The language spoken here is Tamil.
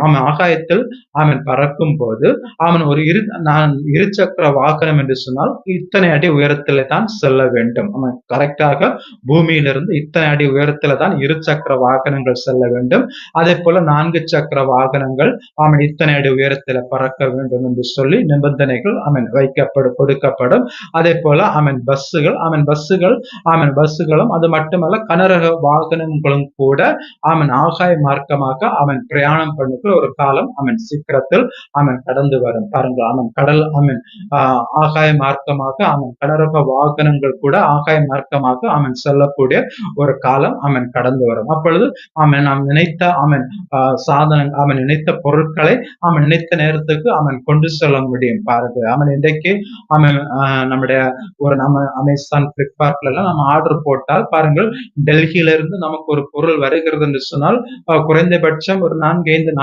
அவன் ஆகாயத்தில் அவன் பறக்கும் போது அவன் ஒரு இருசக்கர வாகனம் என்று சொன்னால் இத்தனை அடி உயரத்திலே தான் செல்ல வேண்டும். அவன் கரெக்டாக பூமியிலிருந்து இத்தனை அடி உயரத்தில தான் இருசக்கர வாகனங்கள் செல்ல வேண்டும். அதே போல 4 சக்கர வாகனங்கள் அவன் இத்தனை அடி உயரத்தில பறக்க வேண்டும் என்று சொல்லி நிபந்தனைகள் அவன் கொடுக்கப்படும். அதே போல அவன் பஸ்ஸுகளும் அது மட்டுமல்ல கனரக வாகனங்களும் கூட அவன் ஆகாய மார்க்கமாக அவன் பிரயாணம் பண்ணுகிற ஒரு காலம் அவன் சீக்கிரத்தில் அவன் கடந்து வரும். பாருங்க, அவன் ஆகாய மார்க்கமாக அவன் கனரக வாகனங்கள் கூட ஆகாய மார்க்கமாக அவன் செல்லக்கூடிய ஒரு காலம் அவன் கடந்து வரும். அப்பொழுது அவன் நினைத்த அவன் நினைத்த பொருட்களை அவன் நினைத்த நேரத்துக்கு அவன் கொண்டு செல்ல முடியும். பாருங்க, அவன் இன்றைக்கு நம்முடைய நம்ம அமேசான், பிளிப்கார்ட்ல எல்லாம் நம்ம ஆர்டர் போட்டால் பாருங்கள், டெல்லியில இருந்து நமக்கு ஒரு பொருள் வருகிறது என்று சொன்னால் குறைந்தபட்சம் ஒரு 4-5